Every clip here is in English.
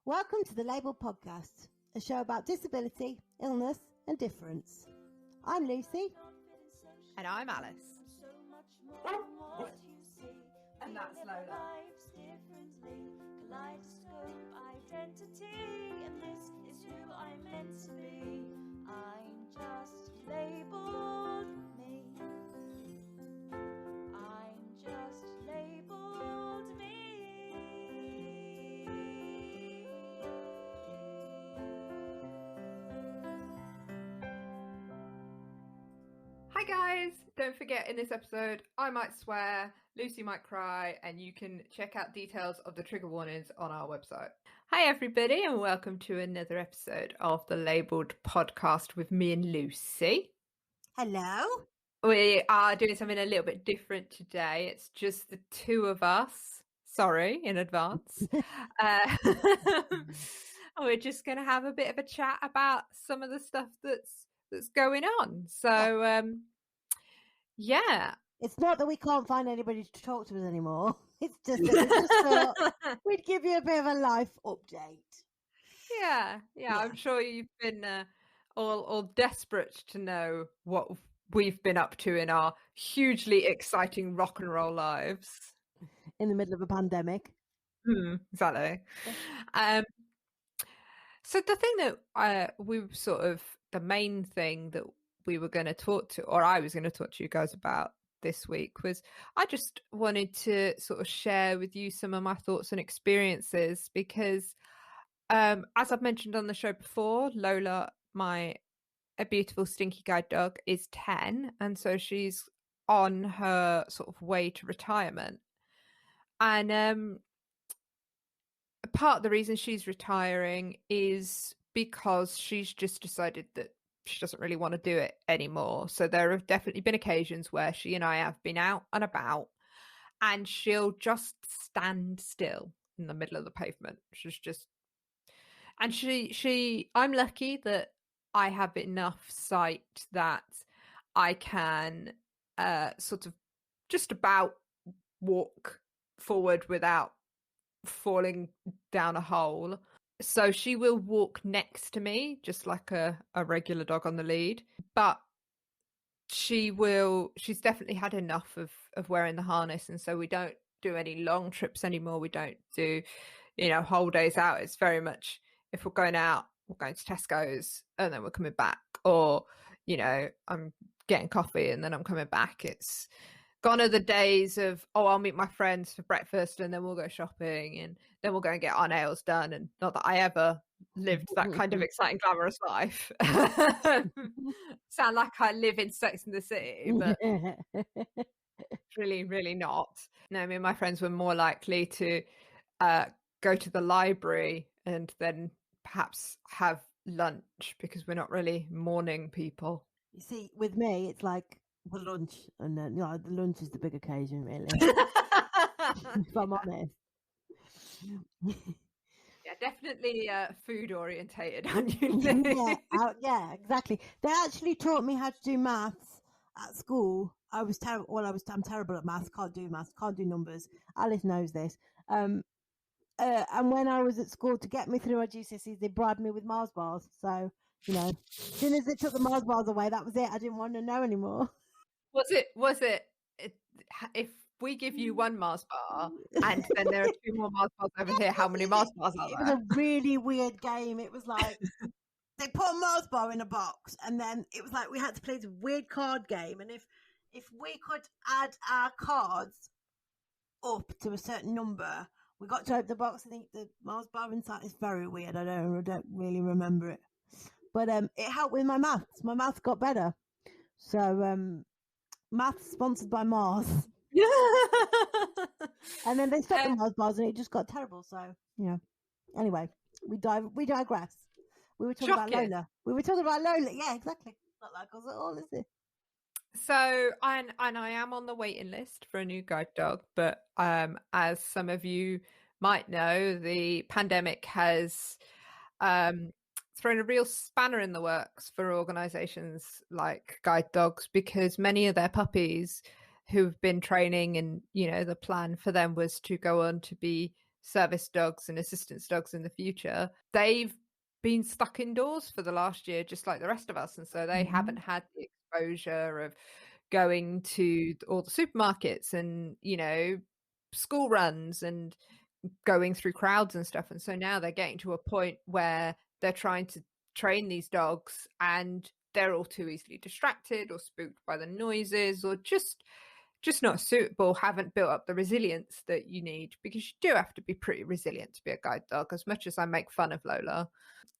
Welcome to the lABLEd podcast, a show about disability, illness and difference. I'm Lucy. And I'm Alice. And that's Lola. Kaleidoscope identity, and this is who I'm meant to be. I'm just labelled me. I'm just labelled me. Hi guys! Don't forget, in this episode, I might swear, Lucy might cry, and you can check out details of the trigger warnings on our website. Hi everybody, and welcome to another episode of the lABLEd podcast with me and Lucy. Hello. We are doing something a little bit different today. It's just the two of us. Sorry in advance. We're just going to have a bit of a chat about some of the stuff that's going on. So, yeah. It's not that we can't find anybody to talk to us anymore. It's just that we just thought we'd give you a bit of a life update. Yeah. I'm sure you've been all desperate to know what we've been up to in our hugely exciting rock and roll lives. In the middle of a pandemic. Exactly. So the thing that the main thing that we were going to talk to, or I was going to talk to you guys about this week, was I just wanted to sort of share with you some of my thoughts and experiences because, as I've mentioned on the show before, Lola, a beautiful stinky guide dog, is 10, and so she's on her sort of way to retirement. And part of the reason she's retiring is because she's just decided that she doesn't really want to do it anymore. So there have definitely been occasions where she and I have been out and about and she'll just stand still in the middle of the pavement. She's just, and I'm lucky that I have enough sight that I can sort of just about walk forward without falling down a hole. So she will walk next to me just like a regular dog on the lead, but she's definitely had enough of wearing the harness, and so we don't do any long trips anymore. We don't do whole days out. It's very much, if we're going out, we're going to Tesco's and then we're coming back, or I'm getting coffee and then I'm coming back. It's gone are the days of, I'll meet my friends for breakfast and then we'll go shopping and then we'll go and get our nails done. And not that I ever lived that kind of exciting, glamorous life. Sound like I live in Sex and the City, but really, really not. No, me and my friends were more likely to go to the library and then perhaps have lunch because we're not really morning people. You see, with me, it's like for lunch, and then the lunch is the big occasion, really. If I'm honest. Yeah, definitely food orientated on you. Yeah, exactly. They actually taught me how to do maths at school. I was terrible. Well, I'm terrible at maths. Can't do maths. Can't do numbers. Alice knows this. And when I was at school, to get me through my GCSEs, they bribed me with Mars bars. So as soon as they took the Mars bars away, that was it. I didn't want to know anymore. Was it if we give you one Mars bar and then there are two more Mars bars over here, how many Mars bars are there? It was a really weird game. It was like they put a Mars bar in a box, and then it was like we had to play this weird card game, and if we could add our cards up to a certain number, we got to open the box and eat the Mars bar inside. It's very weird. I don't really remember it, but it helped with my maths. My maths got better. So maths sponsored by Mars. And then they stopped the Mars bars and it just got terrible. So anyway, we digress. We were talking about Lola. Yeah, exactly. Not like us at all, is it? So and I am on the waiting list for a new guide dog, but as some of you might know, the pandemic has thrown a real spanner in the works for organisations like guide dogs, because many of their puppies who've been training, and the plan for them was to go on to be service dogs and assistance dogs in the future, they've been stuck indoors for the last year, just like the rest of us. And so they haven't had the exposure of going to all the supermarkets and, you know, school runs and going through crowds and stuff. And so now they're getting to a point where they're trying to train these dogs and they're all too easily distracted or spooked by the noises, or just not suitable, haven't built up the resilience that you need, because you do have to be pretty resilient to be a guide dog, as much as I make fun of Lola.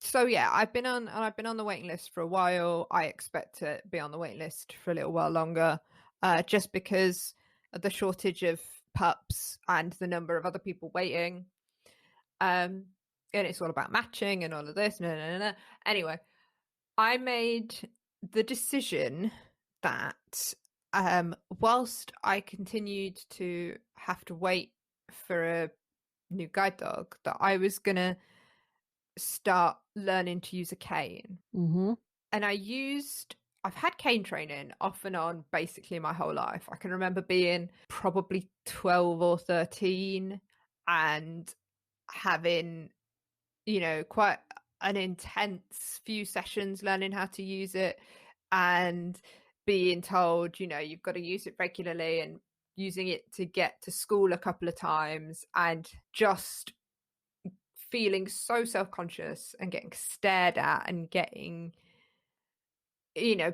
So yeah, I've been on the waiting list for a while. I expect to be on the waiting list for a little while longer, just because of the shortage of pups and the number of other people waiting. And it's all about matching and all of this. No. Anyway, I made the decision that whilst I continued to have to wait for a new guide dog, that I was going to start learning to use a cane. And I've had cane training off and on basically my whole life. I can remember being probably 12 or 13 and having, you know, quite an intense few sessions learning how to use it, and being told, you know, you've got to use it regularly, and using it to get to school a couple of times, and just feeling so self-conscious and getting stared at and getting, you know,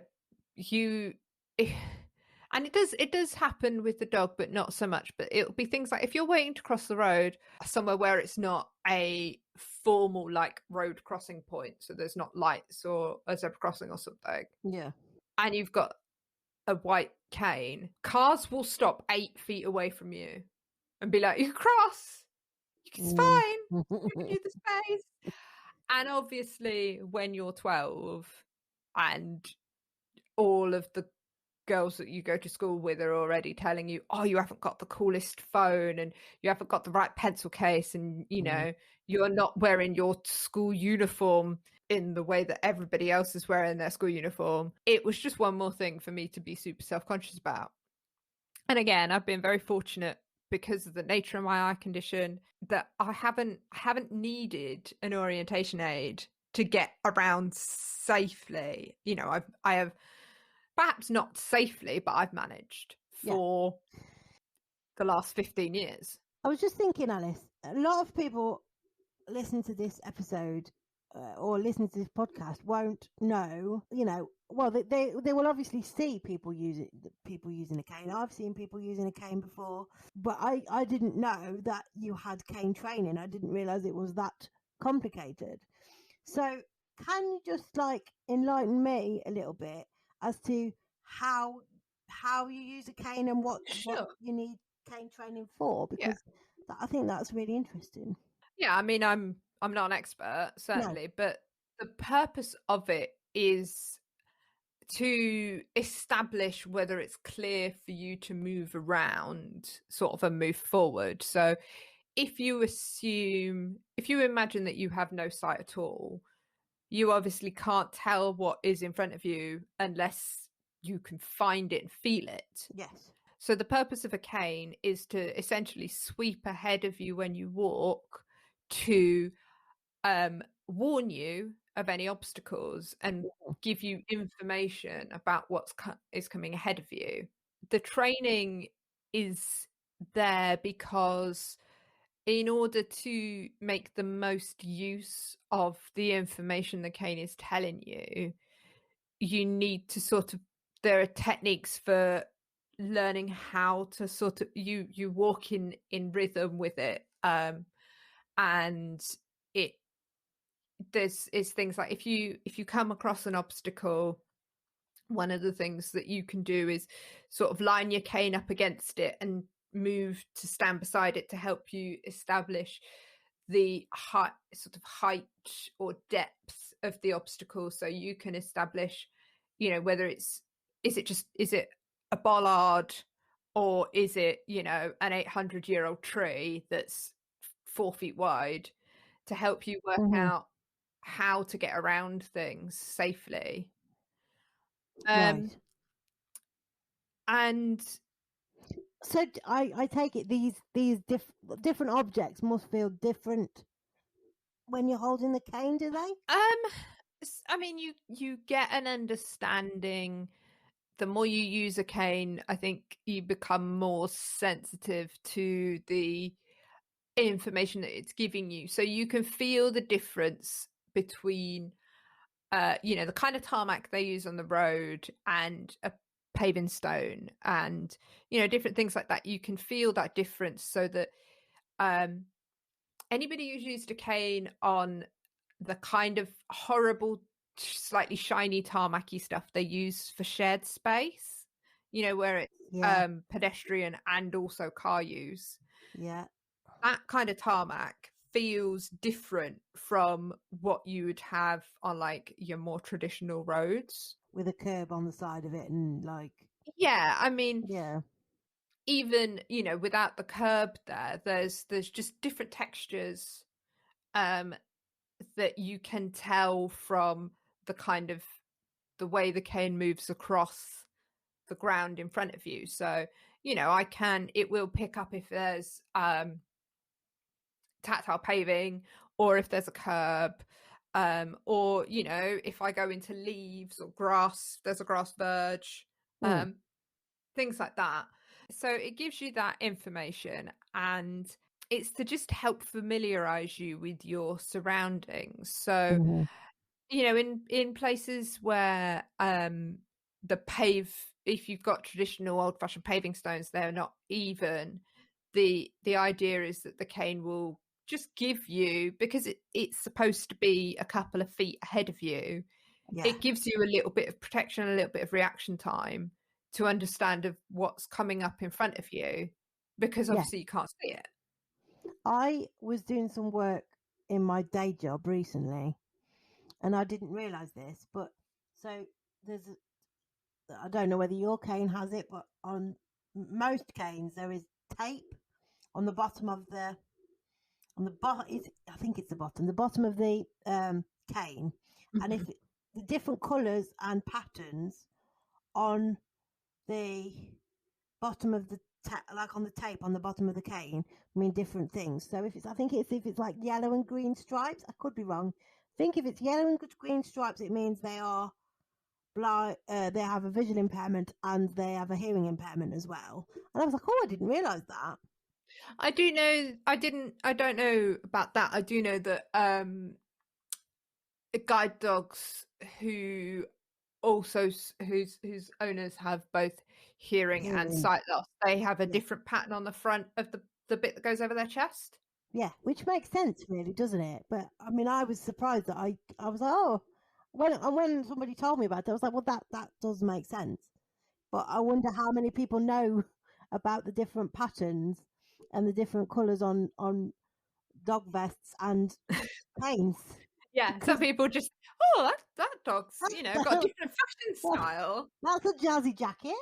and it does happen with the dog, but not so much. But it'll be things like if you're waiting to cross the road somewhere where it's not a formal like road crossing point, so there's not lights or a zebra crossing or something, and you've got a white cane, cars will stop 8 feet away from you and be like, you can cross, it's fine, you can do the space. And obviously when you're 12 and all of the girls that you go to school with are already telling you, oh, you haven't got the coolest phone and you haven't got the right pencil case, and you know, you're not wearing your school uniform in the way that everybody else is wearing their school uniform, it was just one more thing for me to be super self-conscious about. And again, I've been very fortunate because of the nature of my eye condition that I haven't needed an orientation aid to get around safely. You know, I have perhaps not safely, but I've managed for the last 15 years. I was just thinking, Alice, a lot of people listening to this episode or listening to this podcast won't know, you know, well, they will obviously see people using a cane. I've seen people using a cane before, but I didn't know that you had cane training. I didn't realize it was that complicated. So can you just like enlighten me a little bit as to how you use a cane and what you need cane training for? Because I think that's really interesting. Yeah, I mean, I'm not an expert, certainly, but the purpose of it is to establish whether it's clear for you to move around, sort of, and move forward. So if you imagine that you have no sight at all, you obviously can't tell what is in front of you unless you can find it and feel it. Yes. So the purpose of a cane is to essentially sweep ahead of you when you walk, to warn you of any obstacles and give you information about what is coming ahead of you. The training is there because in order to make the most use of the information the cane is telling you, you need to there are techniques for learning how to you walk in rhythm with it, and there's things like if you come across an obstacle, one of the things that you can do is sort of line your cane up against it and move to stand beside it to help you establish the height or depth of the obstacle, so you can establish, you know, whether is it a bollard or is it, you know, an 800-year-old tree that's 4 feet wide, to help you work out how to get around things safely. Right. And So I take it these different objects must feel different when you're holding the cane, do they? I mean, you get an understanding. The more you use a cane, I think you become more sensitive to the information that it's giving you. So you can feel the difference between, the kind of tarmac they use on the road and a paving stone, and different things like that. You can feel that difference, so that anybody who's used a cane on the kind of horrible, slightly shiny tarmacy stuff they use for shared space, where it's pedestrian and also car use. Yeah. That kind of tarmac feels different from what you would have on like your more traditional roads. With a curb on the side of it and like... Yeah, I mean, Yeah. even, without the curb there's just different textures that you can tell from the kind of the way the cane moves across the ground in front of you. So, it will pick up if there's tactile paving, or if there's a curb, or if I go into leaves or grass, there's a grass verge, things like that. So it gives you that information, and it's to just help familiarize you with your surroundings. So in places where if you've got traditional old-fashioned paving stones, they're not even, the idea is that the cane will just give you, because it's supposed to be a couple of feet ahead of you, it gives you a little bit of protection, a little bit of reaction time to understand of what's coming up in front of you, because obviously you can't see it. I was doing some work in my day job recently, and I didn't realise this, but so I don't know whether your cane has it, but on most canes there is tape on the bottom of the I think it's the bottom of the cane, and if the different colours and patterns on the bottom of the like on the tape on the bottom of the cane mean different things. So if it's like yellow and green stripes, I could be wrong. I think if it's yellow and green stripes, it means they are blind. They have a visual impairment and they have a hearing impairment as well. And I was like, oh, I didn't realise that. I do know. I don't know about that. I do know that guide dogs who whose owners have both hearing and sight loss, they have a different pattern on the front of the bit that goes over their chest. Yeah, which makes sense, really, doesn't it? But I mean, I was surprised that I was like, oh, when somebody told me about it, I was like, well, that does make sense. But I wonder how many people know about the different patterns and the different colours on dog vests and canes. Yeah, some people just, that dog's, got a different fashion style. That's a jazzy jacket.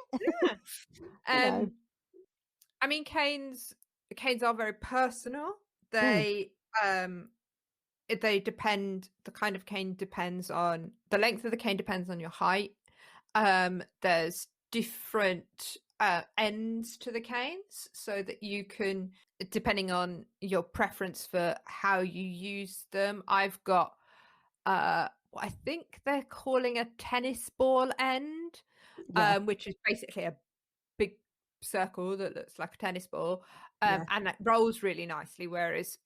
Yeah. I mean, canes are very personal. They depend, the kind of cane depends on, the length of the cane depends on your height. There's different ends to the canes, so that you can, depending on your preference for how you use them. I've got what I think they're calling a tennis ball end, which is basically a big circle that looks like a tennis ball, and that rolls really nicely, whereas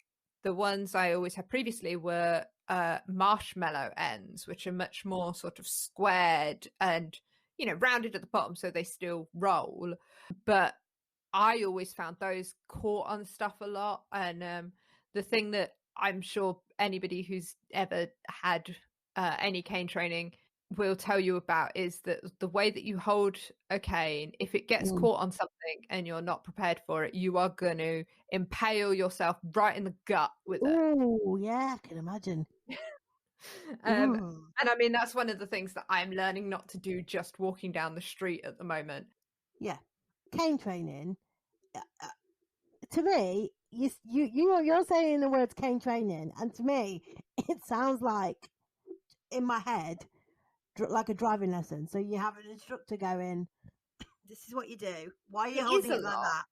the ones I always had previously were marshmallow ends, which are much more sort of squared and rounded at the bottom, so they still roll. But I always found those caught on stuff a lot. And the thing that I'm sure anybody who's ever had any cane training will tell you about is that the way that you hold a cane, if it gets caught on something and you're not prepared for it, you are going to impale yourself right in the gut with it. Oh, yeah, I can imagine. And I mean, that's one of the things that I'm learning not to do just walking down the street at the moment. Yeah, cane training. To me, you're saying the words cane training, and to me, it sounds like, in my head, like a driving lesson. So you have an instructor going, This is what you do. Why are you It is holding a it like lot. that?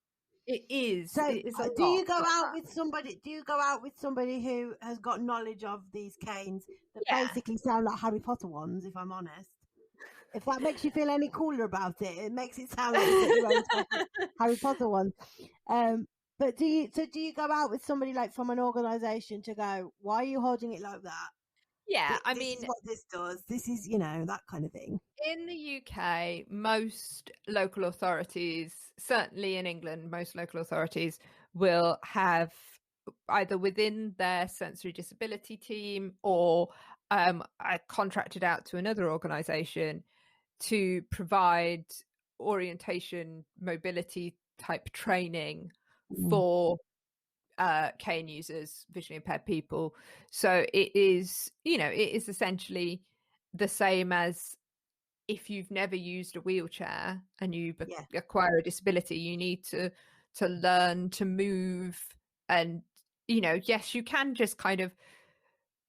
It is. So, It is a do lot. you go like out that. with somebody? Do you go out with somebody who has got knowledge of these canes that Yeah. basically sound like Harry Potter ones? If I'm honest, if that makes you feel any cooler about it, it makes it sound like you've got your own special Harry Potter one. But do you go out with somebody like from an organisation to go? Why are you holding it like that? Yeah, I This mean, is what this does. This is that kind of thing. in the UK, most local authorities, certainly in England, most local authorities will have either within their sensory disability team or contracted out to another organisation to provide orientation, mobility type training for cane users, visually impaired people. So it is, it is essentially the same as if you've never used a wheelchair and you acquire a disability, you need to learn to move. And yes, you can just kind of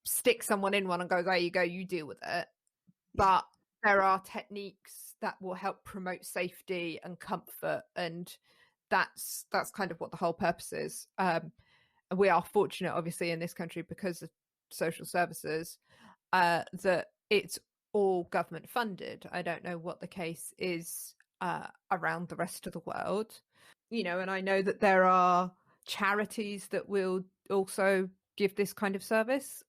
stick someone in one and go, there you go, you deal with it. But there are techniques that will help promote safety and comfort, and that's kind of what the whole purpose is. We are fortunate, obviously, in this country because of social services, that it's all government funded. I don't know what the case is around the rest of the world, and I know that there are charities that will also give this kind of service.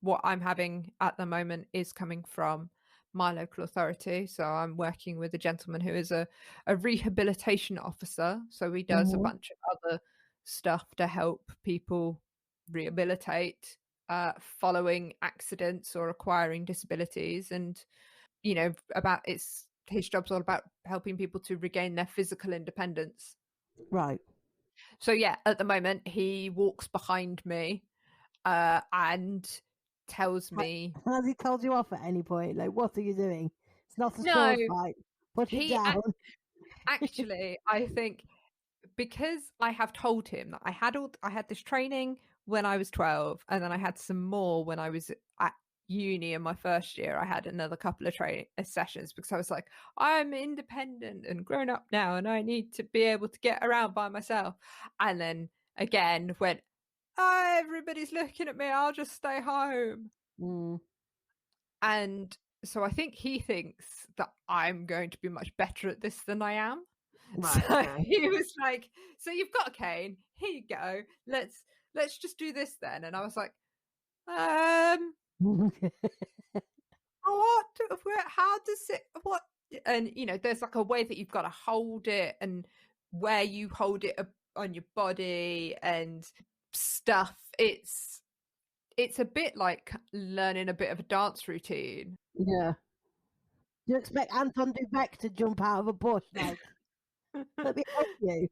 What I'm having at the moment is coming from my local authority. So I'm working with a gentleman who is a rehabilitation officer. So he does a bunch of other stuff to help people rehabilitate following accidents or acquiring disabilities. And about his job's all about helping people to regain their physical independence. Right. So yeah, at the moment he walks behind me and tells me. Has he told you off at any point? Like, what are you doing? It's not a No, sword fight. Put it down. Actually, I think because I have told him that I had this training when I was 12, and then I had some more when I was at uni in my first year. I had another couple of training sessions because I was like, I'm independent and grown up now, and I need to be able to get around by myself. And then again went, everybody's looking at me, I'll just stay home. And so I think he thinks that I'm going to be much better at this than I am. Right, so okay. he was like, so you've got a cane, here you go, let's just do this then. And I was like, how does it, what? And there's like a way that you've got to hold it, and where you hold it on your body and stuff. It's a bit like learning a bit of a dance routine. Yeah. Do you expect Anton Dubek to jump out of a bush like, let me help you?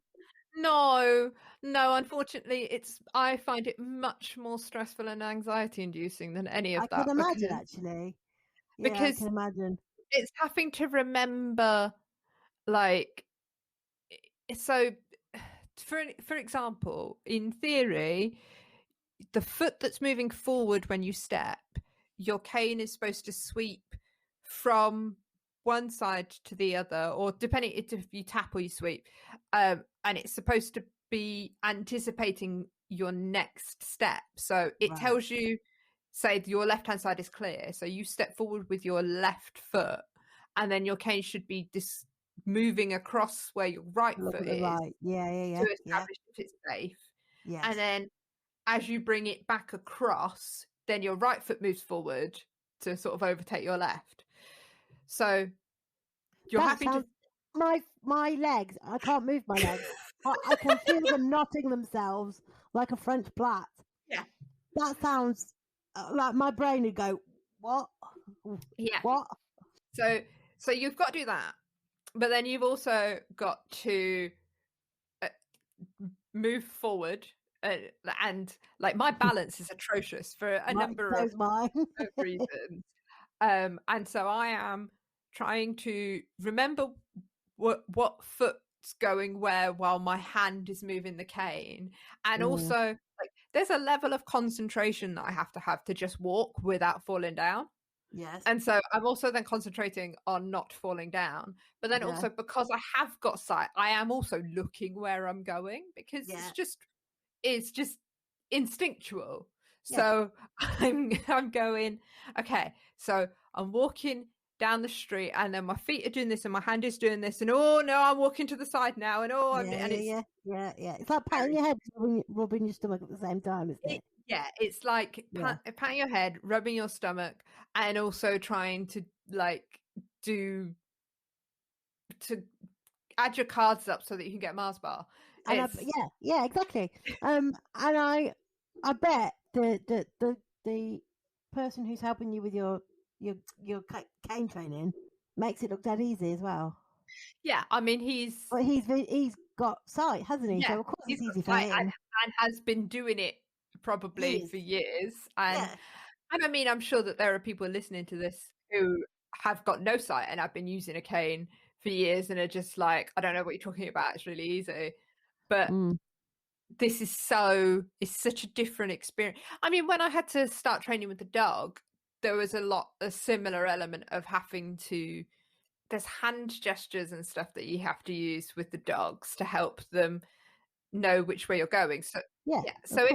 No, unfortunately, I find it much more stressful and anxiety inducing than any of I that. can imagine, actually. Yeah, I Because can imagine. it's having to remember, like, so for example, in theory, the foot that's moving forward when you step, your cane is supposed to sweep from one side to the other, or depending if you tap or you sweep, and it's supposed to be anticipating your next step. So it tells you, say your left hand side is clear, so you step forward with your left foot, and then your cane should be moving across where your right foot is, right. Yeah, to establish if it's safe. Yes. And then as you bring it back across, then your right foot moves forward to sort of overtake your left. So you're having to... My legs, I can't move my legs. I can feel them knotting themselves like a French plait. Yeah. That sounds like my brain would go, what? Yeah. What? So you've got to do that. But then you've also got to move forward. And like my balance is atrocious for a number of reasons. And so I am trying to remember what foot's going where while my hand is moving the cane. And also, like, there's a level of concentration that I have to just walk without falling down. Yes. And so I'm also then concentrating on not falling down. But then also because I have got sight, I am also looking where I'm going, because it's just instinctual. So I'm going, okay, so I'm walking down the street and then my feet are doing this and my hand is doing this, and oh no, I'm walking to the side now, and it's like patting your head, rubbing your stomach at the same time, isn't it? It's like patting your head, rubbing your stomach, and also trying to to add your cards up so that you can get Mars bar. And exactly. And I bet the person who's helping you with your cane training makes it look dead easy as well. Yeah, I mean he's got sight, hasn't he? Yeah, so of course it's easy for him, and has been doing it probably for years. And I mean, I'm sure that there are people listening to this who have got no sight and have been using a cane for years and are just like, I don't know what you're talking about. It's really easy. But this is it's such a different experience. I mean, when I had to start training with the dog, there was a similar element of having to, there's hand gestures and stuff that you have to use with the dogs to help them know which way you're going. So so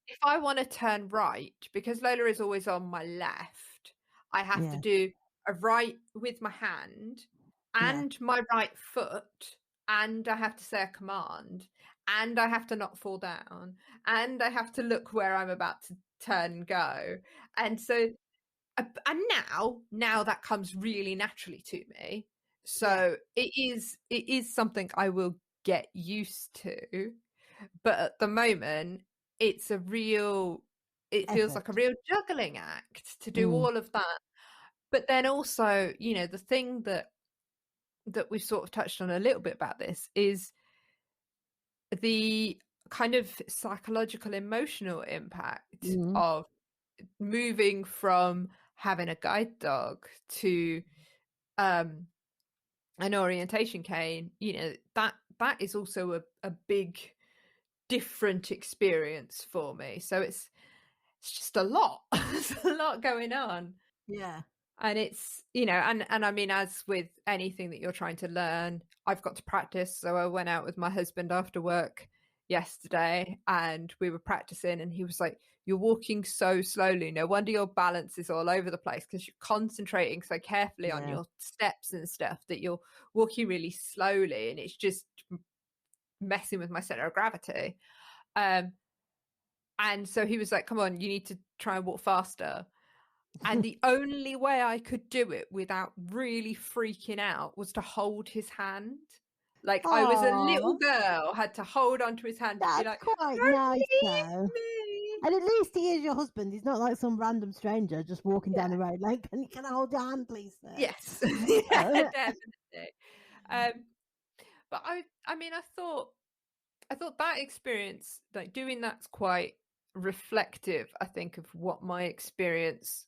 if I want to turn right, because Lola is always on my left, I have to do a right with my hand and my right foot, and I have to say a command, and I have to not fall down, and I have to look where I'm about to turn and go. And so and now that comes really naturally to me. So it is something I will get used to. But at the moment, it feels like a real juggling act to do all of that. But then also, the thing that we've sort of touched on a little bit about this is the kind of psychological, emotional impact of moving from having a guide dog to an orientation cane. That is also a big different experience for me. So it's just a lot. There's a lot going on. And it's, and I mean, as with anything that you're trying to learn, I've got to practice. So I went out with my husband after work yesterday and we were practicing, and he was like, you're walking so slowly, no wonder your balance is all over the place, because you're concentrating so carefully on your steps and stuff that you're walking really slowly, and it's just messing with my center of gravity. And so he was like, come on, you need to try and walk faster. And the only way I could do it without really freaking out was to hold his hand. Like, I was a little girl, had to hold onto his hand. That's and be like, quite nice, though. And at least he is your husband. He's not like some random stranger just walking down the road. Like, can I hold your hand, please, sir? Yes, yeah, definitely. But I mean, I thought that experience, like doing that's quite reflective, I think, of what my experience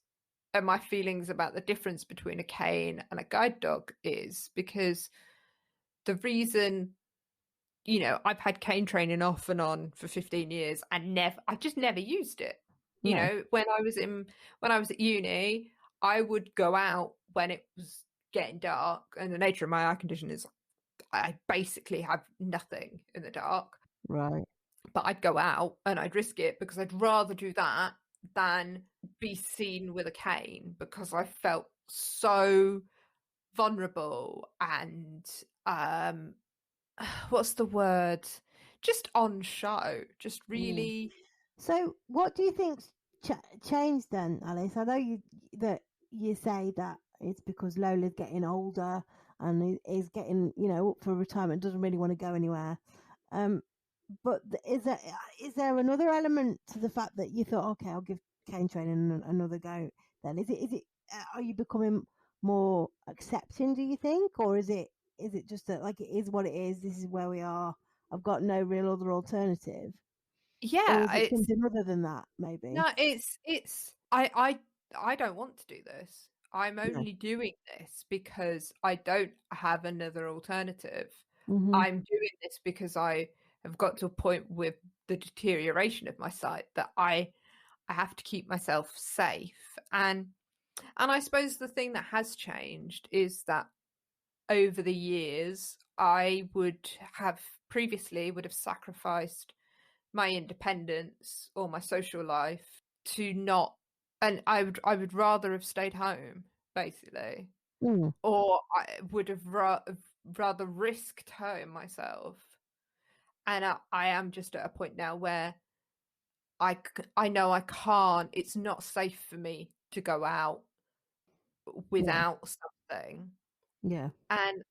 and my feelings about the difference between a cane and a guide dog is, because the reason, I've had cane training off and on for 15 years and I just never used it. When I was at uni, I would go out when it was getting dark, and the nature of my eye condition is I basically have nothing in the dark. Right. But I'd go out and I'd risk it, because I'd rather do that than be seen with a cane, because I felt so vulnerable and what's the word? Just on show, just really. So what do you think's changed then, Alice? I know that you say that it's because Lola's getting older and is getting, up for retirement, doesn't really want to go anywhere. But is there another element to the fact that you thought, okay, I'll give cane training another go? Then is it are you becoming more accepting, do you think, or is it just that, like, it is what it is, this is where we are, I've got no real other alternative? Yeah, or is it something other than that, maybe? No, it's I don't want to do this. I'm only doing this because I don't have another alternative. I'm doing this because I have got to a point with the deterioration of my sight that I have to keep myself safe. And And I suppose the thing that has changed is that over the years, I would have sacrificed my independence or my social life to not, and I would rather have stayed home, basically, or I would have rather risked hurting myself. And I am just at a point now where I know I can't. It's not safe for me to go out without something. Yeah. And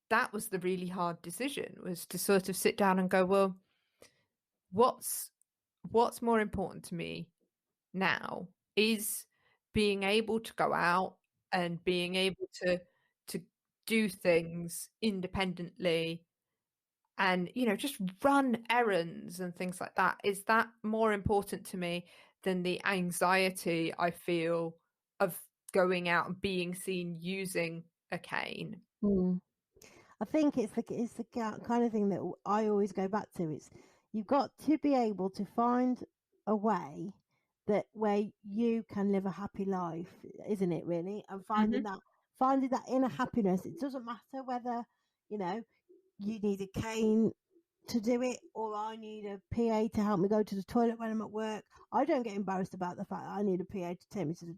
that was the really hard decision, was to sort of sit down and go, well, what's more important to me now is being able to go out and being able to do things independently and, you know, just run errands and things like that. Is that more important to me than the anxiety I feel of going out and being seen using a cane? I think it's the kind of thing that I always go back to. It's you've got to be able to find a way that where you can live a happy life, isn't it? Really, and finding that inner happiness. It doesn't matter whether you know you need a cane to do it or I need a PA to help me go to the toilet when I'm at work. I don't get embarrassed about the fact that I need a PA to take me to the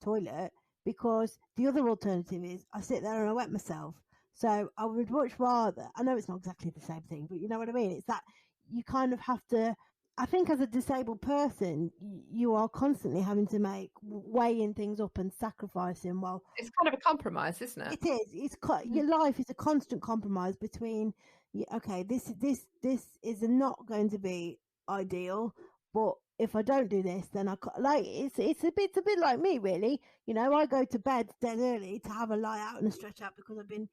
toilet, because the other alternative is I sit there and I wet myself. So I would much rather, I know it's not exactly the same thing, but you know what I mean? It's that you kind of have to, I think as a disabled person, you are constantly having to weighing things up and sacrificing. Well, it's kind of a compromise, isn't it? It is. Your life is a constant compromise between, okay, this is not going to be ideal, but if I don't do this, then it's a bit like me, really. You know, I go to bed dead early to have a lie out and a stretch out because I've been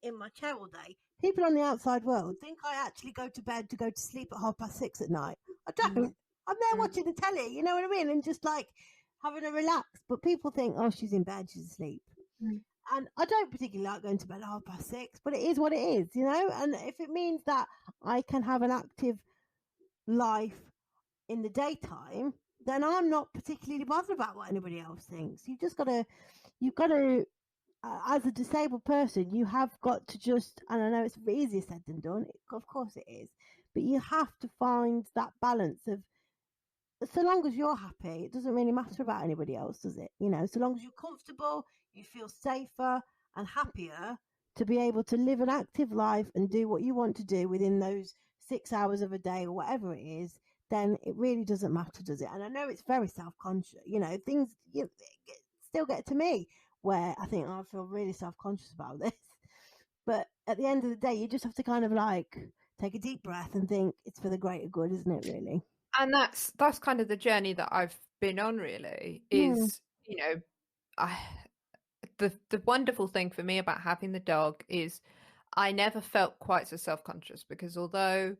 in my chair all day. People on the outside world think I actually go to bed to go to sleep at 6:30 at night. I don't. I'm there watching the telly, you know what I mean, and just like having a relax. But people think, oh, she's in bed, she's asleep. And I don't particularly like going to bed at 6:30, but it is what it is, you know. And if it means that I can have an active life in the daytime, then I'm not particularly bothered about what anybody else thinks. You've got to, as a disabled person, you have got to just, and I know it's easier said than done, of course it is, but you have to find that balance of, so long as you're happy, it doesn't really matter about anybody else, does it? You know, so long as you're comfortable, you feel safer and happier to be able to live an active life and do what you want to do within those 6 hours of a day or whatever it is, then it really doesn't matter, does it? And I know it's very self-conscious. You know, things still get to me where I think, oh, I feel really self-conscious about this. But at the end of the day, you just have to kind of like take a deep breath and think it's for the greater good, isn't it, really? And that's kind of the journey that I've been on, really, is, you know, the wonderful thing for me about having the dog is I never felt quite so self-conscious, because although,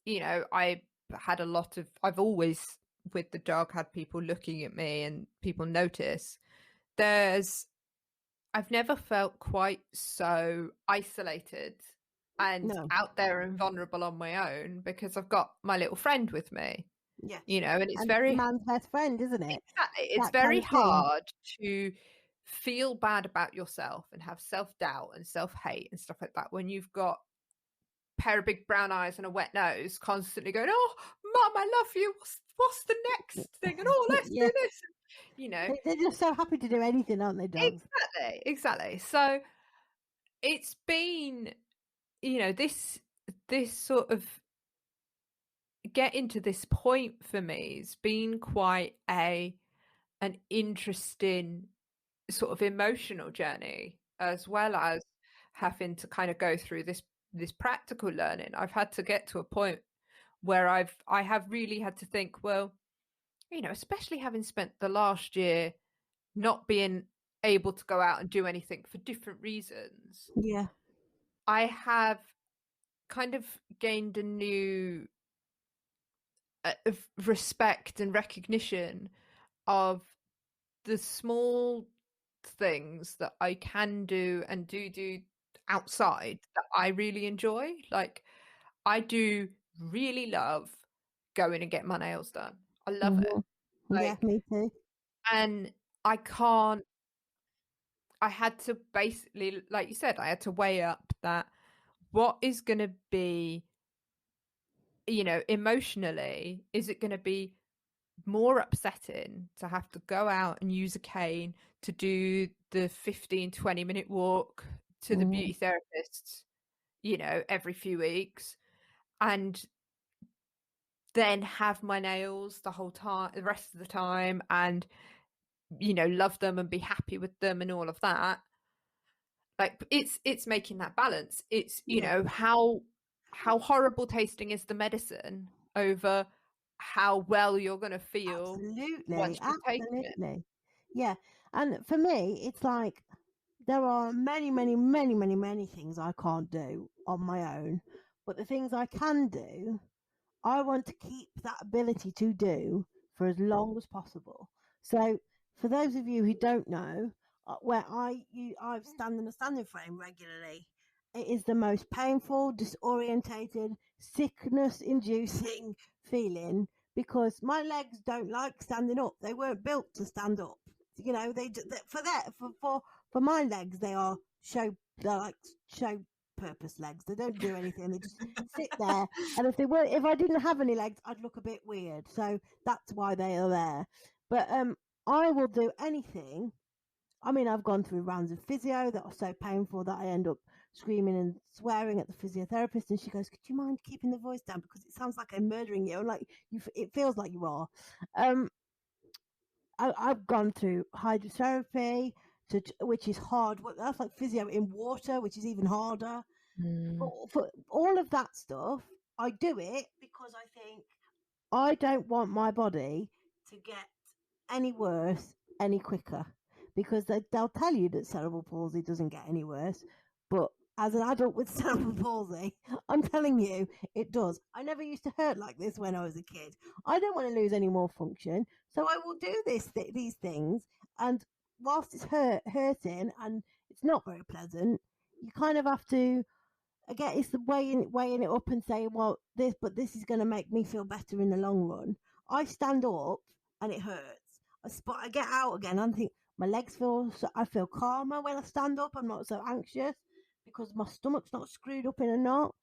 you know, I've always with the dog had people looking at me and people notice, I've never felt quite so isolated and out there and vulnerable on my own, because I've got my little friend with me. Yeah. You know, and it's man's best friend, isn't it? Exactly. It's very hard to feel bad about yourself and have self-doubt and self-hate and stuff like that when you've got a pair of big brown eyes and a wet nose constantly going, oh, Mum, I love you. What's the next thing? And oh, let's do this. You know, they're just so happy to do anything, aren't they, dogs? Exactly. So it's been, you know, this sort of getting to this point for me has been quite an interesting sort of emotional journey, as well as having to kind of go through this practical learning. I've had to get to a point where I have really had to think, well, you know, especially having spent the last year not being able to go out and do anything for different reasons. Yeah. I have kind of gained a new respect and recognition of the small things that I can do and do outside that I really enjoy. Like, I do really love going and get my nails done. I love it. Yeah, me too. And I had to basically, like you said, I had to weigh up that what is going to be, emotionally, is it going to be more upsetting to have to go out and use a cane to do the 15-20 minute walk to the beauty therapist, every few weeks, and then have my nails the rest of the time, and love them and be happy with them and all of that. Like, it's making that balance. It's how horrible tasting is the medicine over how well you're going to feel once you've taken it. Yeah. And for me, it's like there are many, many, many, many, many things I can't do on my own, but the things I can do, I want to keep that ability to do for as long as possible. So, for those of you who don't know, where I stand in a standing frame regularly, it is the most painful, disorientated, sickness-inducing feeling because my legs don't like standing up. They weren't built to stand up. For my legs, they're like show purpose legs. They don't do anything. They just sit there. And if I didn't have any legs, I'd look a bit weird. So that's why they are there. But I will do anything. I mean, I've gone through rounds of physio that are so painful that I end up screaming and swearing at the physiotherapist, and she goes, "Could you mind keeping the voice down because it sounds like I'm murdering you, and like it feels like you are." I've gone through hydrotherapy, which is hard. That's like physio in water, which is even harder. For all of that stuff, I do it because I think I don't want my body to get any worse any quicker, because they'll tell you that cerebral palsy doesn't get any worse, but as an adult with cerebral palsy, I'm telling you, it does. I never used to hurt like this when I was a kid. I don't want to lose any more function, so I will do these things. And whilst it's hurting and it's not very pleasant, you kind of have to, again, it's the weighing it up and saying, well, this is going to make me feel better in the long run. I stand up and it hurts. I get out again. I think my legs I feel calmer when I stand up. I'm not so anxious because my stomach's not screwed up in a knot.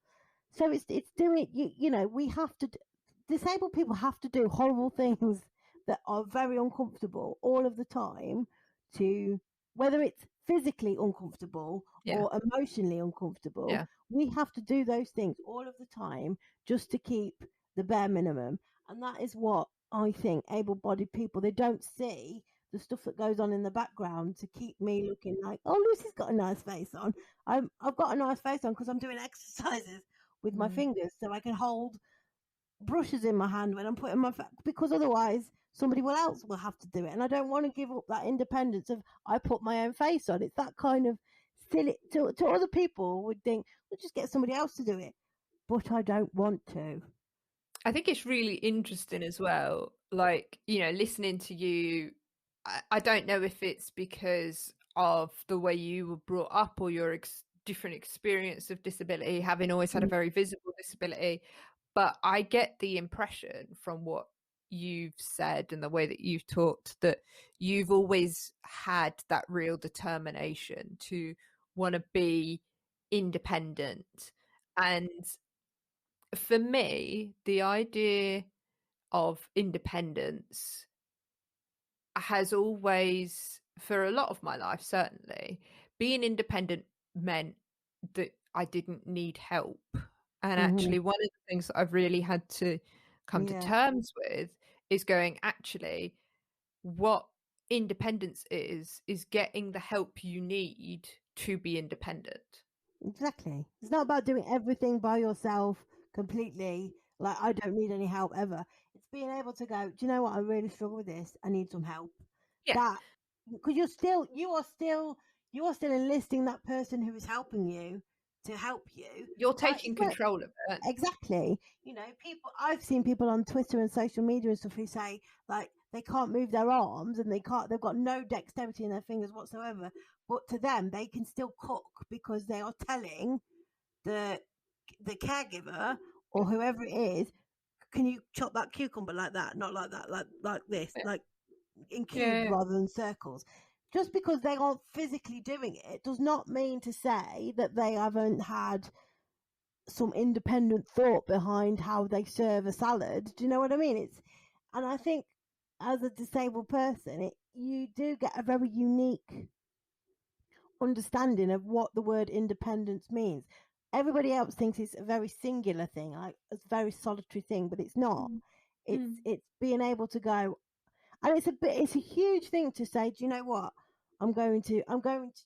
So it's doing, we have to, disabled people have to do horrible things that are very uncomfortable all of the time, to, whether it's physically uncomfortable or emotionally uncomfortable, we have to do those things all of the time just to keep the bare minimum. And that is what I think able-bodied people, they don't see the stuff that goes on in the background to keep me looking like, oh, Lucy's got a nice face on. I've got a nice face on because I'm doing exercises with my fingers, so I can hold brushes in my hand when I'm putting because otherwise somebody else will have to do it, and I don't want to give up that independence of I put my own face on. It's that kind of silly to other people would think, we'll just get somebody else to do it, but I don't want to. I think it's really interesting as well, like, listening to you. I don't know if it's because of the way you were brought up or your different experience of disability, having always had a very visible disability, but I get the impression from what you've said and the way that you've talked that you've always had that real determination to want to be independent. And for me, the idea of independence has always, for a lot of my life, certainly, being independent meant that I didn't need help. And actually, one of the things that I've really had to come to terms with is going, actually, what independence is getting the help you need to be independent. Exactly. It's not about doing everything by yourself completely. Like, I don't need any help ever. It's being able to go, do you know what? I really struggle with this. I need some help. Yeah. Because you are still enlisting that person who is helping you to help you. You're taking control of it. Exactly. I've seen people on Twitter and social media and stuff who say, like, they can't move their arms and they've got no dexterity in their fingers whatsoever. But to them, they can still cook because they are telling the caregiver or whoever it is, can you chop that cucumber like that, not like that, like this, Yeah. like in cubes rather than circles. Just because they aren't physically doing it does not mean to say that they haven't had some independent thought behind how they serve a salad. Do you know what I mean? And I think as a disabled person, you do get a very unique understanding of what the word independence means. Everybody else thinks it's a very singular thing, like a very solitary thing, but it's not. It's being able to go, and it's a huge thing to say, do you know what? I'm going to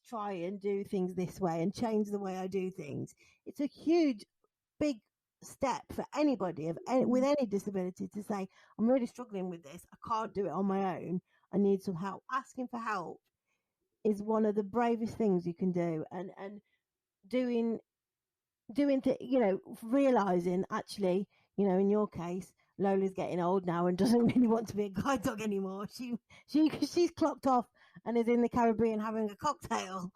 try and do things this way and change the way I do things. It's a huge, big step for anybody with any disability to say, I'm really struggling with this. I can't do it on my own. I need some help. Asking for help is one of the bravest things you can do, and doing realizing, actually, in your case, Lola's getting old now and doesn't really want to be a guide dog anymore. She's clocked off and is in the Caribbean having a cocktail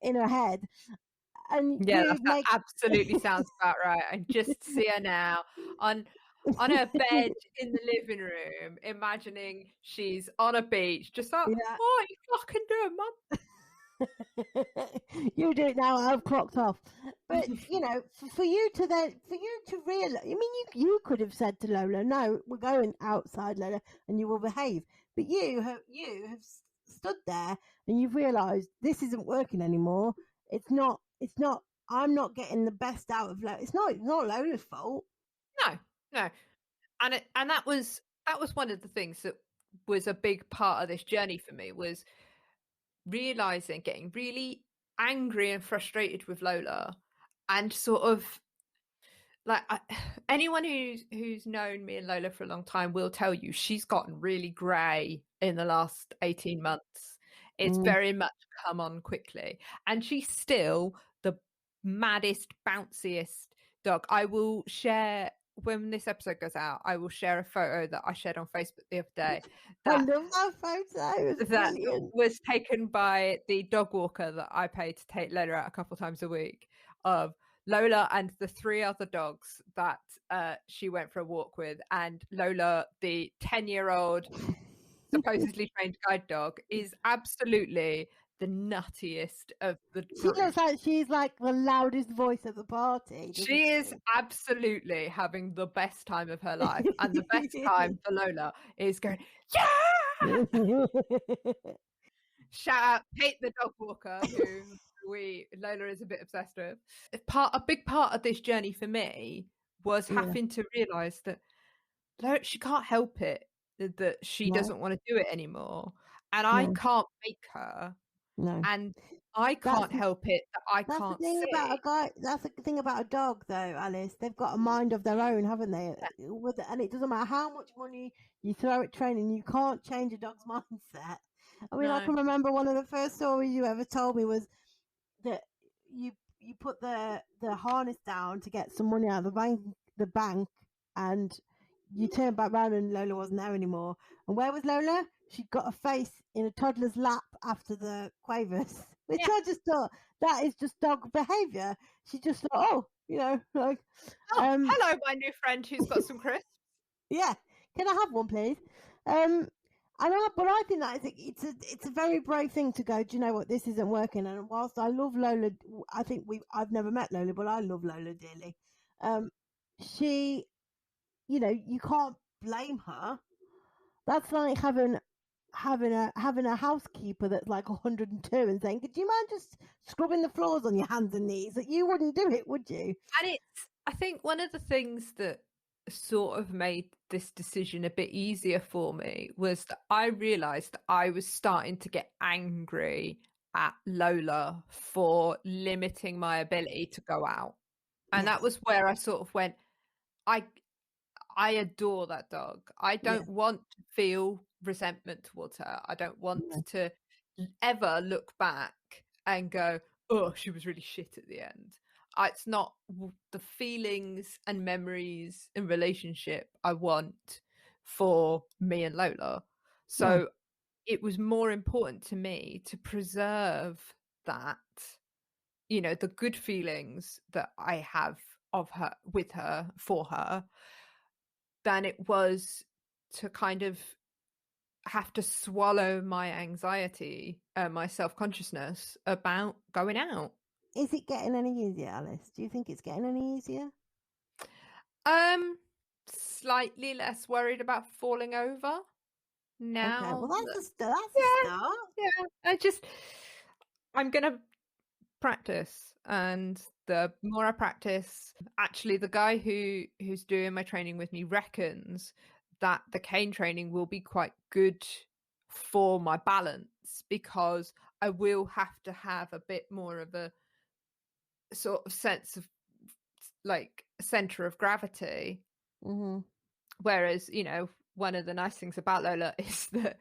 in her head. And that absolutely sounds about right. I just see her now on her bed in the living room, imagining she's on a beach, just like, oh, you fucking do it, mum. You do it now. I've clocked off. But for you to realize, I mean, you could have said to Lola, "No, we're going outside, Lola, and you will behave." But you have stood there and you've realised this isn't working anymore. It's not. I'm not getting the best out of Lola. It's not Lola's fault. No, and that was one of the things that was a big part of this journey for me, was realizing, getting really angry and frustrated with Lola, and sort of like anyone who's known me and Lola for a long time will tell you she's gotten really grey in the last 18 months. It's very much come on quickly, and she's still the maddest, bounciest dog. I will share, when this episode goes out, I will share a photo that I shared on Facebook the other day. I love that photo. It was brilliant. Was taken by the dog walker that I pay to take Lola out a couple times a week, of Lola and the 3 other dogs that she went for a walk with. And Lola, the 10-year-old supposedly trained guide dog, is absolutely the nuttiest of the group. She looks like she's like the loudest voice at the party. She is absolutely having the best time of her life, and the best time for Lola is going, yeah! Shout out Kate the dog walker, who Lola is a bit obsessed with. A big part of this journey for me was having to realise that she can't help it, that she doesn't want to do it anymore, and I can't make her. No. And I can't help it that I can't see. That's the thing about a dog, though, Alice. They've got a mind of their own, haven't they? And it doesn't matter how much money you throw at training, you can't change a dog's mindset. I mean, I can remember one of the first stories you ever told me was that you put the harness down to get some money out of the bank, and you turned back round and Lola wasn't there anymore. And where was Lola? She'd got a face in a toddler's lap after the quavers, which I just thought, that is just dog behaviour. She just thought, like, hello, my new friend who's got some crisps. Yeah, can I have one, please? But I think that it's a very brave thing to go, do you know what, this isn't working. And whilst I love Lola, I think I've never met Lola, but I love Lola dearly. She, you can't blame her. That's like having a housekeeper that's like 102 and saying, could you mind just scrubbing the floors on your hands and knees? That you wouldn't do it, would you? And I think one of the things that sort of made this decision a bit easier for me was that I realized that I was starting to get angry at Lola for limiting my ability to go out. And that was where I sort of went, I adore that dog. I don't want to feel resentment towards her. I don't want to ever look back and go, oh, she was really shit at the end. It's not the feelings and memories and relationship I want for me and Lola. So it was more important to me to preserve that, the good feelings that I have of her, with her, for her, than it was to kind of have to swallow my anxiety and my self-consciousness about going out. Is it getting any easier, Alice? Do you think it's getting any easier? Slightly less worried about falling over now. Okay, well that's a start. Yeah, I'm gonna practice, and the more I practice, actually the guy who's doing my training with me reckons that the cane training will be quite good for my balance, because I will have to have a bit more of a sort of sense of like center of gravity. Mm-hmm. Whereas, one of the nice things about Lola is that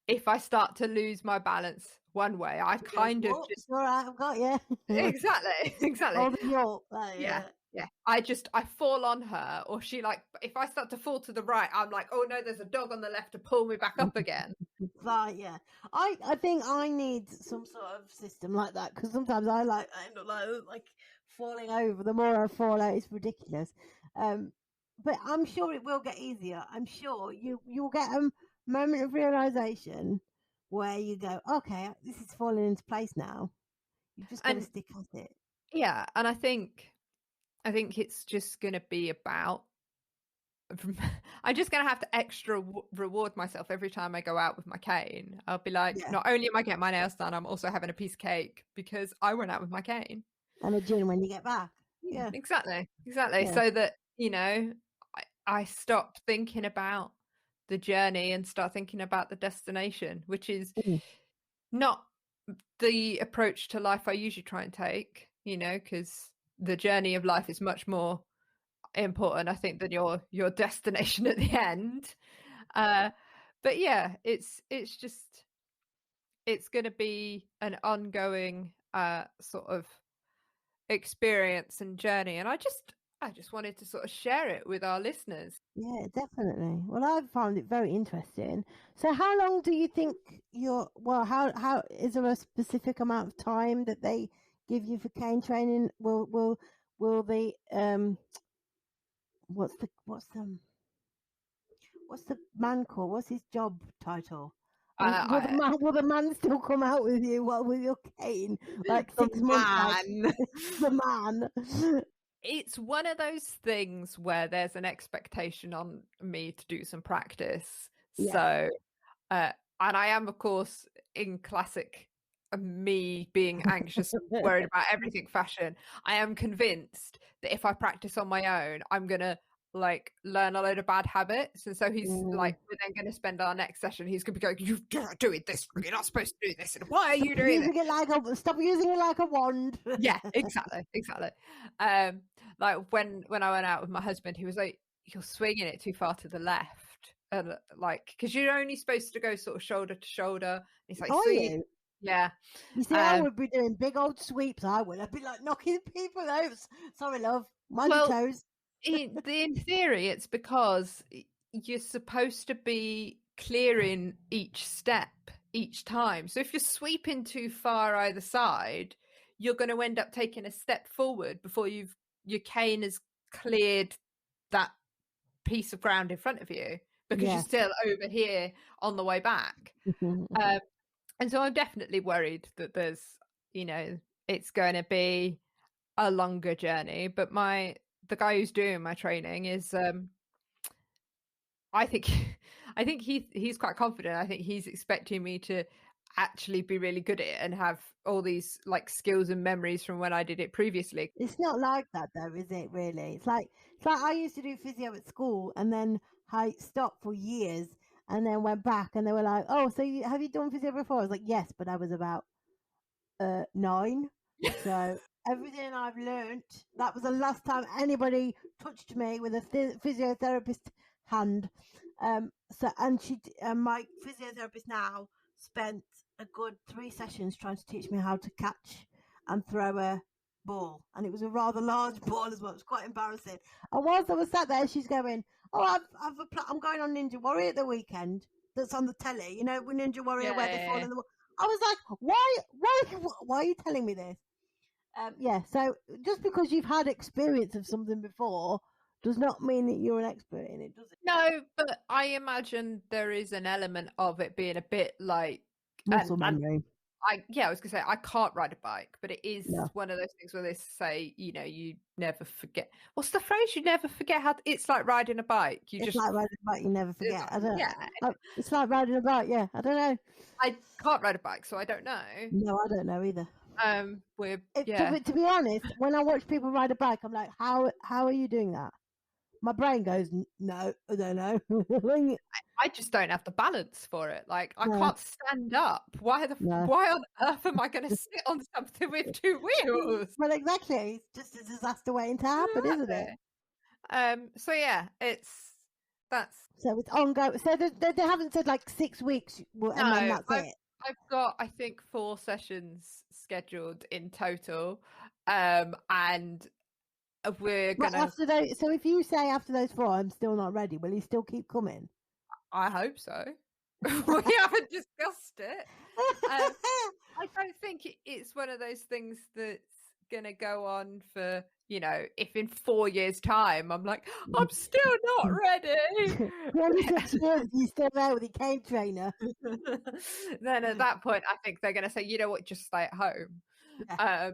if I start to lose my balance one way, I kind of just... All right, I've got you. Exactly. Hold you up. Yeah. I fall on her, or she, like, if I start to fall to the right, I'm like, oh no, there's a dog on the left to pull me back up again. Right, yeah. I think I need some sort of system like that, because sometimes I end up like falling over. The more I fall out, it's ridiculous. But I'm sure it will get easier. I'm sure you'll get a moment of realization where you go, okay, this is falling into place now. You've just got to stick at it. Yeah, and I think it's just going to be about... I'm just going to have to extra reward myself every time I go out with my cane. I'll be like, not only am I getting my nails done, I'm also having a piece of cake because I went out with my cane. And a gin when you get back. Yeah. Exactly. Yeah. So that, I stop thinking about the journey and start thinking about the destination, which is not the approach to life I usually try and take, because the journey of life is much more important, I think, than your destination at the end. But yeah, it's going to be an ongoing sort of experience and journey, and I just wanted to sort of share it with our listeners. Yeah, definitely. Well, I've found it very interesting. So how long do you think how is there a specific amount of time that they give you for cane training? Will the what's the man called? What's his job title? Will the man still come out with you with your cane like 6 months? The man. It's one of those things where there's an expectation on me to do some practice. Yeah. So, and I am, of course, in classic me being anxious and worried about everything fashion, I am convinced that if I practice on my own, I'm going to like learn a load of bad habits. And so he's like, we're then going to spend our next session, he's going to be going, you're doing this, you're not supposed to do this, and why are you doing it? Stop using it like a wand. Yeah, exactly. Like when I went out with my husband, he was like, you're swinging it too far to the left, and like, because you're only supposed to go sort of shoulder to shoulder. And he's like, yeah. You see, I would be doing big old sweeps. I'd be like knocking people over. Sorry, love, mind your toes. In theory, it's because you're supposed to be clearing each step each time. So if you're sweeping too far either side, you're going to end up taking a step forward before your cane has cleared that piece of ground in front of you, because you're still over here on the way back. And so I'm definitely worried that there's, it's going to be a longer journey. But the guy who's doing my training is, I think he's quite confident. I think he's expecting me to actually be really good at it and have all these like skills and memories from when I did it previously. It's not like that though, is it really? It's like I used to do physio at school, and then I stopped for years and then went back, and they were like, oh, so have you done physio before? I was like, yes, but I was about 9. So everything I've learned, that was the last time anybody touched me with a physiotherapist hand. My physiotherapist now spent a good 3 sessions trying to teach me how to catch and throw a ball, and it was a rather large ball as well. It was quite embarrassing. And whilst I was sat there, she's going, "Oh, I'm going on Ninja Warrior at the weekend. That's on the telly. With Ninja Warrior where they fall in the wall." I was like, "Why are you telling me this?" So just because you've had experience of something before does not mean that you're an expert in it, does it? No, but I imagine there is an element of it being a bit like Muscle memory. I was gonna say I can't ride a bike, but it is No. one of those things where they say, you never forget. What's the phrase? You never forget how it's like riding a bike. It's like riding a bike, you never forget. I don't. Yeah. It's like riding a bike. Yeah, I don't know. I can't ride a bike, so I don't know. No, I don't know either. To be honest, when I watch people ride a bike, I'm like, how are you doing that? My brain goes, no, I don't know. I just don't have the balance for it. Like, I can't stand up. Why on earth am I going to sit on something with two wheels? Well, exactly. It's just a disaster waiting to happen, isn't it? So yeah, so it's ongoing. So they haven't said like 6 weeks, and then that's it. I've got, I think, 4 sessions scheduled in total, and we're gonna. After those, so if you say after those 4, I'm still not ready, will you still keep coming? I hope so. We haven't discussed it. I don't think it's one of those things that's gonna go on for, if in 4 years' time I'm like, I'm still not ready. 26 years, you're still there with your cane trainer. Then at that point, I think they're gonna say, you know what, just stay at home. Yeah.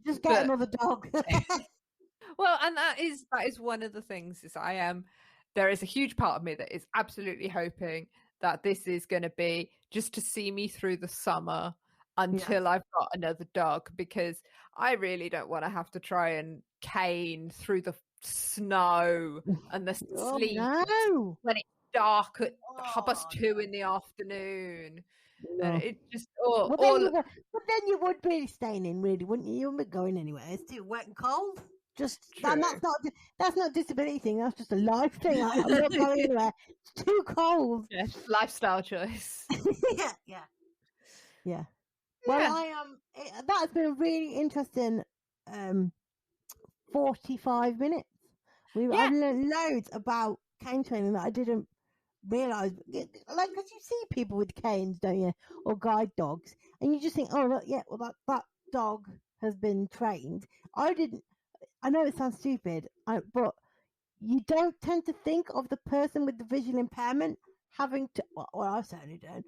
Just get another dog. Well, and that is one of the things is there is a huge part of me that is absolutely hoping that this is going to be just to see me through the summer until I've got another dog, because I really don't want to have to try and cane through the snow and the sleet when it's dark at 2:30 in the afternoon. No. And it just but then you would be staying in, really, wouldn't you? You wouldn't be going anywhere. It's too wet and cold. And that's not a disability thing. That's just a life thing. I'm not going anywhere. It's too cold. Yeah, lifestyle choice. Yeah. Well, that's been a really interesting 45 minutes. I've learned loads about cane training that I didn't realise. Like, because you see people with canes, don't you, or guide dogs, and you just think, oh, look, yeah, well, that dog has been trained. I know it sounds stupid, but you don't tend to think of the person with the visual impairment having to, well, I certainly don't,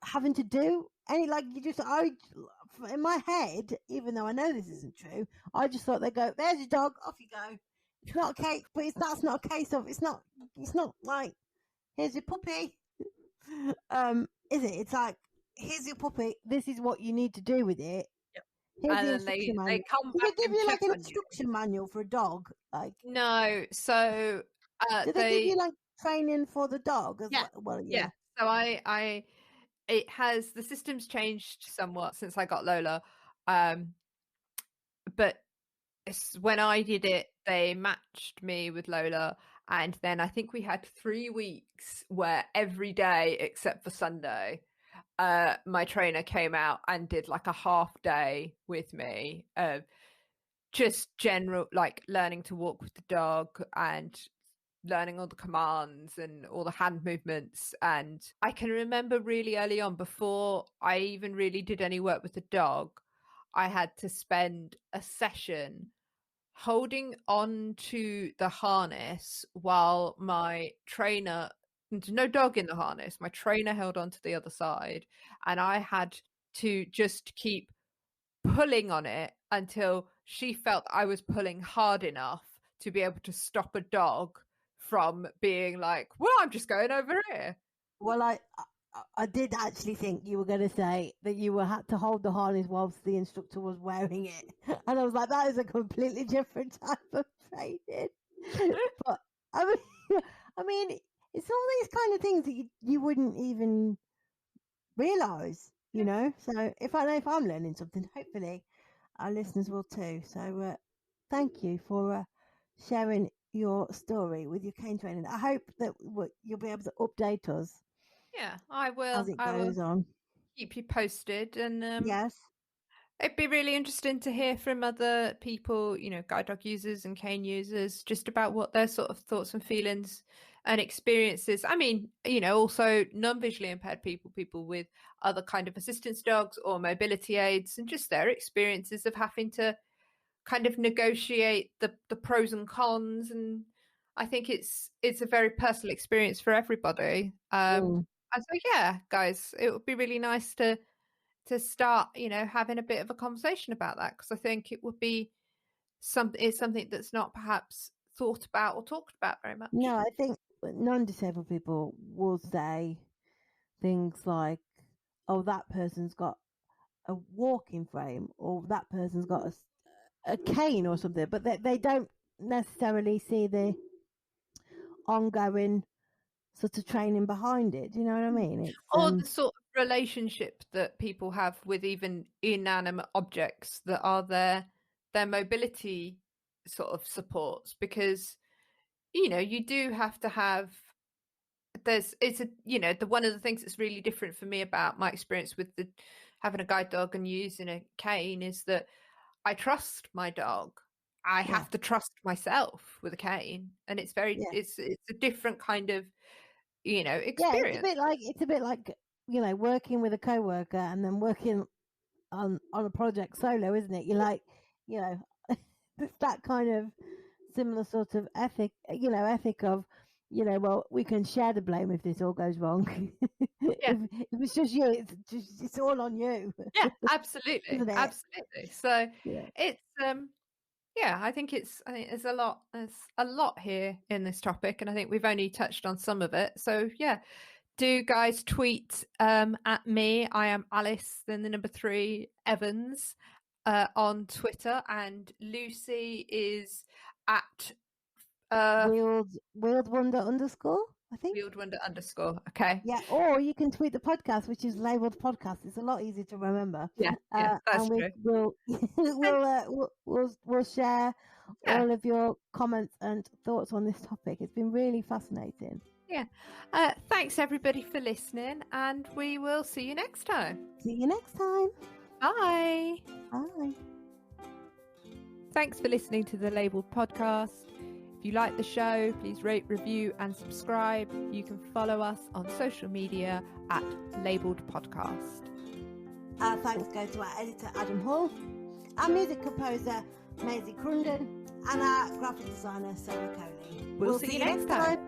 having to do any, like, in my head, even though I know this isn't true, I just thought they'd go, there's your dog, off you go. It's not a case, but that's not a case of, it's not like, here's your puppy. Is it? It's like, here's your puppy, this is what you need to do with it. And then they come back. Did they give you like an instruction manual for a dog? Like, no, so did they give you like training for the dog? Well, yeah. So the system's changed somewhat since I got Lola, but when I did it, they matched me with Lola, and then I think we had 3 weeks where every day except for Sunday, my trainer came out and did like a half day with me, just general, like learning to walk with the dog and learning all the commands and all the hand movements. And I can remember really early on, before I even really did any work with the dog, I had to spend a session holding on to the harness while my trainer, no dog in the harness, my trainer held on to the other side, and I had to just keep pulling on it until she felt I was pulling hard enough to be able to stop a dog from being like, well, I'm just going over here. Well, I did actually think you were going to say that you had to hold the harness whilst the instructor was wearing it. And I was like, that is a completely different type of training. But I mean, it's all these kind of things that you wouldn't even realise, you know? So if I'm learning something, hopefully our listeners will too. So thank you for sharing your story with your cane training. I hope that you'll be able to update us. Yeah, I will. As it goes on. Keep you posted. And yes, it'd be really interesting to hear from other people, guide dog users and cane users, just about what their sort of thoughts and feelings and experiences. I mean, also non-visually impaired people with other kind of assistance dogs or mobility aids, and just their experiences of having to kind of negotiate the pros and cons, and I think it's a very personal experience for everybody. And so, yeah, guys, it would be really nice to start, having a bit of a conversation about that, because I think it would be something that's not perhaps thought about or talked about very much. No, I think non-disabled people will say things like, "Oh, that person's got a walking frame," or "that person's got a cane," or something, but they don't necessarily see the ongoing sort of training behind it. Do you know what I mean? It's or the sort of relationship that people have with even inanimate objects that are their mobility sort of supports, because you do have to have one of the things that's really different for me about my experience with having a guide dog and using a cane is that I trust my dog. I have to trust myself with a cane, and it's very it's a different kind of experience. Yeah, it's a bit like working with a coworker and then working on a project solo, isn't it? You're like, it's that kind of similar sort of ethic of, well, we can share the blame if this all goes wrong. If it's just you, it's all on you. Yeah, absolutely, absolutely. So it's I think there's a lot here in this topic, and I think we've only touched on some of it. So do guys tweet at me. I am Alice, then the number 3 Evans on Twitter, and Lucy is at Wheeled Wonder _, I think. Wheeled Wonder _. Okay. Yeah, or you can tweet the podcast, which is labeled podcast. It's a lot easier to remember. Yeah, that's and true. we'll share all of your comments and thoughts on this topic. It's been really fascinating. Yeah. Thanks everybody for listening, and we will see you next time. See you next time. Bye. Bye. Thanks for listening to the lABLEd podcast. If you like the show, please rate, review and subscribe. You can follow us on social media at lABLEd podcast. Thanks go to our editor Adam Hall, our music composer Maisie Crunden, and our graphic designer Sarah Coley. We'll see you next time.